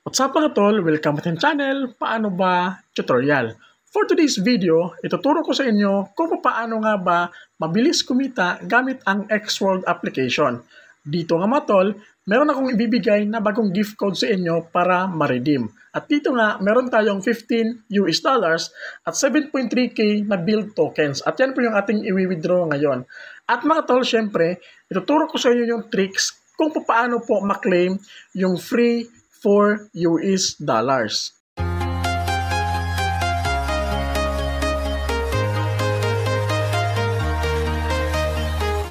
What's up mga tol? Welcome to the channel, Paano Ba Tutorial. For today's video, ituturo ko sa inyo kung paano nga ba mabilis kumita gamit ang Xworld application. Dito nga mga tol, meron akong ibibigay na bagong gift code sa inyo para ma-redeem. At dito nga, meron tayong $15 at 7.3k na build tokens. At yan po yung ating i-withdraw ngayon. At mga tol, syempre, ituturo ko sa inyo yung tricks kung paano po ma-claim yung free $4.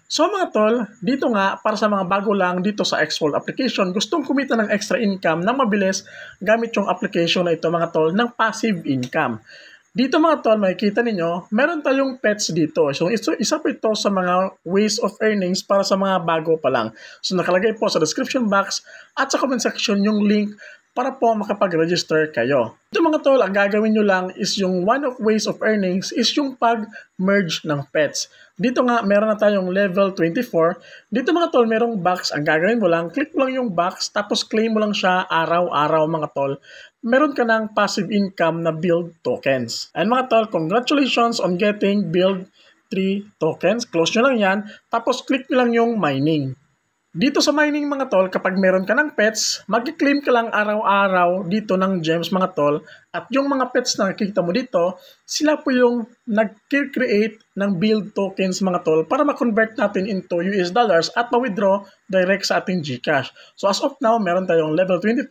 So mga tol, dito nga para sa mga bago lang dito sa Xworld application, gustong kumita ng extra income na mabilis gamit yung application na ito mga tol ng passive income. Dito mga tol, makikita ninyo, meron tayong pets dito. So isa po ito sa mga ways of earnings para sa mga bago pa lang. So nakalagay po sa description box at sa comment section yung link para po makapag-register kayo. Ito mga tol, ang gagawin nyo lang is yung one of ways of earnings is yung pag-merge ng pets. Dito nga, meron na tayong level 24. Dito mga tol, merong box. Ang gagawin mo lang, click mo lang yung box, tapos claim mo lang siya araw-araw mga tol. Meron ka ng passive income na build tokens. And mga tol, congratulations on getting build 3 tokens. Close nyo lang yan, tapos click nyo lang yung mining. Dito sa mining mga tol, kapag meron ka ng pets, mag-claim ka lang araw-araw dito ng gems mga tol. At yung mga pets na nakikita mo dito, sila po yung nag-create ng build tokens mga tol para ma-convert natin into US dollars at ma-withdraw direct sa ating GCash. So as of now, meron tayong level 24,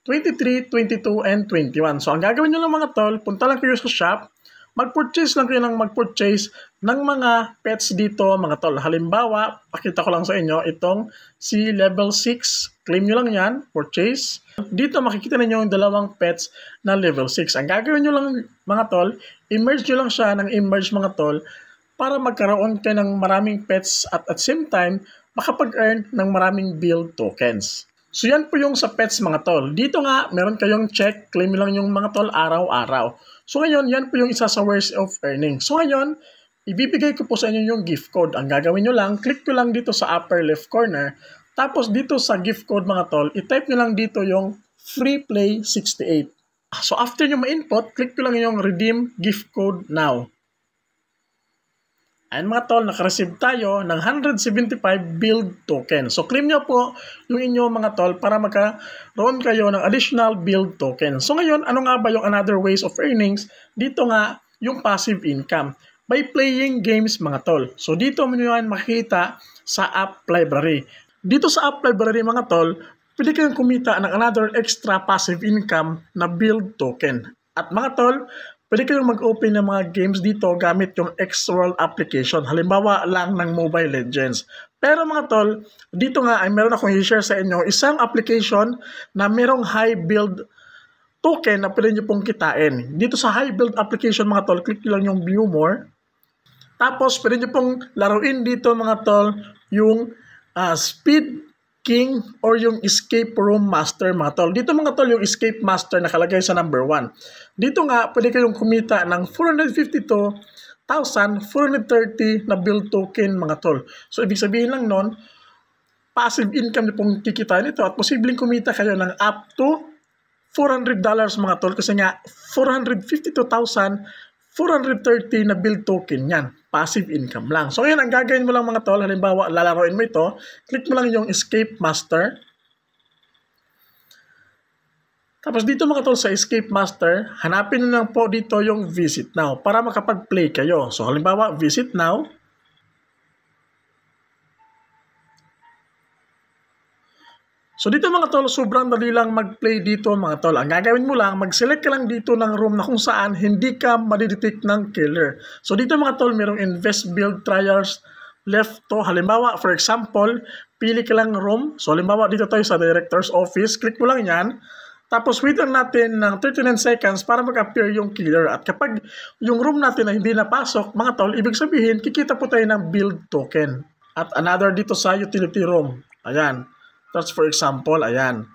23, 22, and 21. So ang gagawin nyo lang mga tol, punta lang kayo sa shop, mag-purchase lang kayo ng mag-purchase ng mga pets dito mga tol. Halimbawa, pakita ko lang sa inyo itong si level 6. Claim nyo lang yan, purchase. Dito makikita ninyo yung dalawang pets na level 6. Ang gagawin nyo lang mga tol, immerse nyo lang siya ng immerse mga tol para magkaroon kayo ng maraming pets at same time, makapag-earn ng maraming build tokens. So yan po yung sa pets mga tol. Dito nga, meron kayong check, claim lang yung mga tol araw-araw. So ngayon, yan po yung isa sa ways of earning. So ngayon, ibibigay ko po sa inyo yung gift code. Ang gagawin nyo lang, click nyo lang dito sa upper left corner. Tapos dito sa gift code mga tol, i-type nyo lang dito yung freeplay68. So after nyo ma-input, click nyo lang yung redeem gift code now. And mga tol, nakareceive tayo ng 175 build token. So claim nyo po yung inyo mga tol para magkaroon kayo ng additional build token. So ngayon, ano nga ba yung another ways of earnings? Dito nga, yung passive income by playing games mga tol. So dito mo yan makikita sa app library. Dito sa app library mga tol, pwede kayong kumita ng another extra passive income na build token. At mga tol, pwede kayong mag-open ng mga games dito gamit yung Xworld application. Halimbawa lang ng Mobile Legends. Pero mga tol, dito nga ay meron akong i-share sa inyo isang application na merong high build token na pwede nyo pong kitain. Dito sa high build application mga tol, click nyo lang yung view more. Tapos pwede nyo pong laruin dito mga tol yung Speed King or yung Escape Room Master mga tol. Dito mga tol yung Escape Master nakalagay sa number 1. Dito nga pwede kayong kumita ng 452,430 na build token mga tol. So ibig sabihin lang nun, passive income nyo pong kikitain ito at posibleng kumita kayo ng up to $400 mga tol kasi nga 452,430 na build token yan. Passive income lang. So ngayon, ang gagawin mo lang mga tol, halimbawa, lalaroin mo ito, click mo lang yung Escape Master. Tapos dito mga tol sa Escape Master, hanapin nyo lang po dito yung Visit Now para makapag-play kayo. So halimbawa, Visit Now. So dito mga tol, sobrang dali lang mag-play dito mga tol. Ang gagawin mo lang, mag-select ka lang dito ng room na kung saan hindi ka madidetect ng killer. So dito mga tol, merong invest, build, trials, left to. Halimbawa, for example, pili ka lang room. So halimbawa, dito tayo sa director's office. Click mo lang yan. Tapos wait lang natin ng 39 seconds para mag-appear yung killer. At kapag yung room natin na hindi napasok, mga tol, ibig sabihin, kikita po tayo ng build token. At another dito sa utility room. Ayan. That's for example, ayan.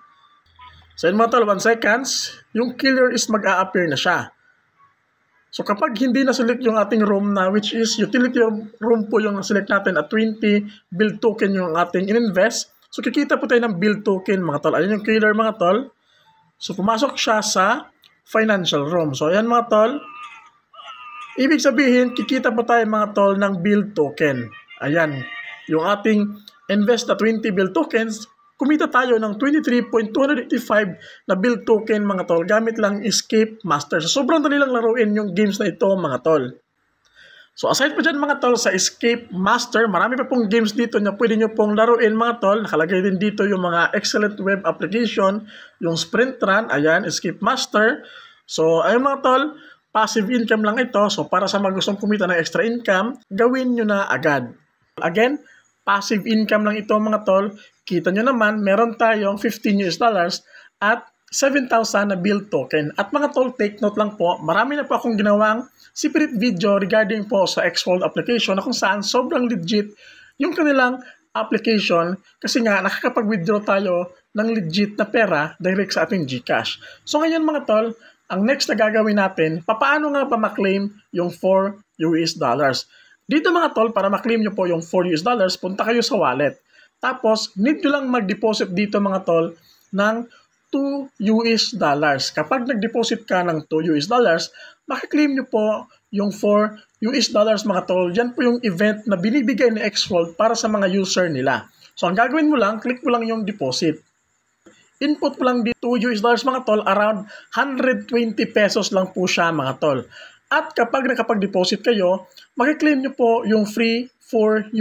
So in mga tol, 1 seconds, yung killer is mag-a-appear na siya. So kapag hindi na-select yung ating room na which is utility room po yung select natin at 20 build token yung ating in-invest. So kikita po tayo ng build token mga tol. Ayan yung killer mga tol. So pumasok siya sa financial room. So ayan mga tol. Ibig sabihin, kikita pa tayo mga tol ng build token. Ayan, yung ating invest na 20 build tokens, kumita tayo ng 23.285 na build token mga tol gamit lang Escape Master. So sobrang dali lang laruin yung games na ito mga tol. So aside pa dyan mga tol sa Escape Master, marami pa pong games dito na pwede nyo pong laruin mga tol. Nakalagay din dito yung mga excellent web application, yung Sprint Run, ayan, Escape Master. So ayun mga tol, passive income lang ito. So para sa mga gustong kumita ng extra income, gawin nyo na agad. Again, passive income lang ito mga tol. Kita nyo naman, meron tayong $15 at 7,000 na build token. At mga tol, take note lang po, marami na po akong ginawang separate video regarding po sa Xfold application na kung saan sobrang legit yung kanilang application kasi nga nakakapag-withdraw tayo ng legit na pera direct sa ating GCash. So ngayon mga tol, ang next na gagawin natin, paano nga ba maklaim yung $4? Dito mga tol, para maklaim nyo po yung $4, punta kayo sa wallet. Tapos, need nyo lang mag-deposit dito mga tol ng $2. Kapag nag-deposit ka ng $2, makiklaim nyo po yung $4 mga tol. Yan po yung event na binibigay ni Xfold para sa mga user nila. So, ang gagawin mo lang, click mo lang yung deposit. Input mo lang dito $2 mga tol, around 120 pesos lang po siya mga tol. At kapag nakapag-deposit kayo, makiklaim nyo po yung free $4.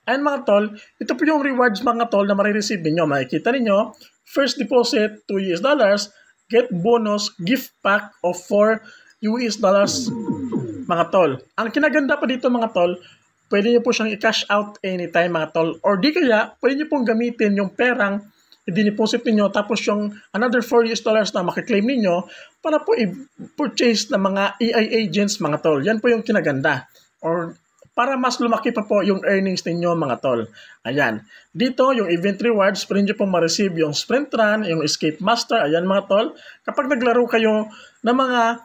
And mga tol, ito po yung rewards mga tol na marireceive ninyo. Makikita ninyo, first deposit $2, get bonus gift pack of $4 mga tol. Ang kinaganda pa dito mga tol, pwede nyo po siyang i-cash out anytime mga tol. Or di kaya, pwede nyo pong gamitin yung perang i-deposit ninyo tapos yung another $4 na makiklaim ninyo para po i-purchase ng mga AI agents mga tol. Yan po yung kinaganda. Or para mas lumaki pa po yung earnings ninyo mga tol. Ayan. Dito yung event rewards, pwede nyo pong ma-receive yung Sprint Run, yung Escape Master. Ayan mga tol. Kapag naglaro kayo ng mga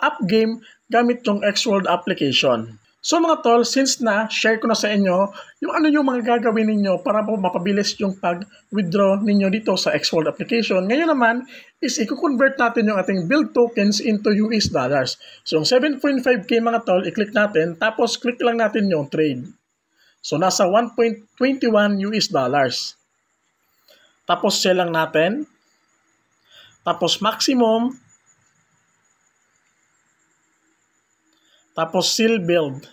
app game gamit yung Xfold application. So mga tol, since na share ko na sa inyo yung ano yung mga gagawin ninyo para po mapabilis yung pag-withdraw ninyo dito sa Xfold application. Ngayon naman is i-convert natin yung ating build tokens into US dollars. So yung 7.5k mga tol, i-click natin tapos click lang natin yung trade. So nasa 1.21 US dollars. Tapos sell lang natin. Tapos maximum. Tapos seal build.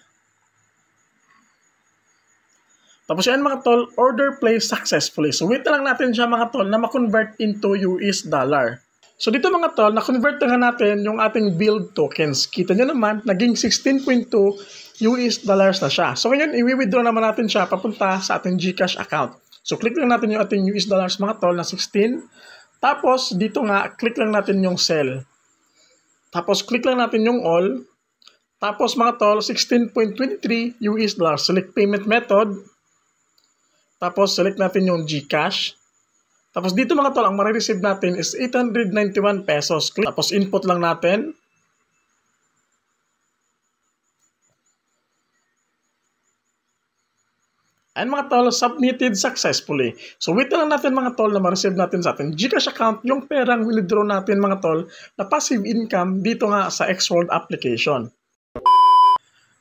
Tapos yan mga tol, order placed successfully. So wait lang natin siya mga tol na ma-convert into US dollar. So dito mga tol, na-convert na natin yung ating build tokens. Kita nyo naman, naging 16.2 US dollars na siya. So ngayon, i-withdraw naman natin siya papunta sa ating GCash account. So click lang natin yung ating US dollars mga tol na 16. Tapos dito nga, click lang natin yung sell. Tapos click lang natin yung all. Tapos mga tol, 16.23 US dollars. Select payment method. Tapos select natin yung GCash. Tapos dito mga tol, ang marireceive natin is 891 pesos. Click. Tapos input lang natin. And mga tol, submitted successfully. So wait lang natin mga tol na ma-receive natin sa ating GCash account yung perang withdraw natin mga tol na passive income dito nga sa Xfold application.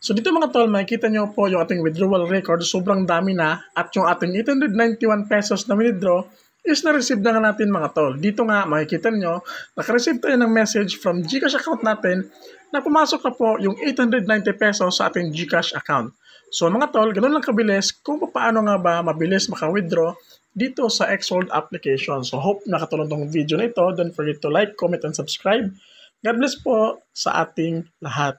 So dito mga tol, makikita nyo po yung ating withdrawal record. Sobrang dami na at yung ating 891 pesos na withdraw is na-receive na nga natin mga tol. Dito nga makikita nyo, naka-receive tayo ng message from GCash account natin na pumasok na po yung 890 pesos sa ating GCash account. So mga tol, ganun lang kabilis kung paano nga ba mabilis maka-withdraw dito sa Xfold application. So hope nakatulong tong video na ito. Don't forget to like, comment, and subscribe. God bless po sa ating lahat.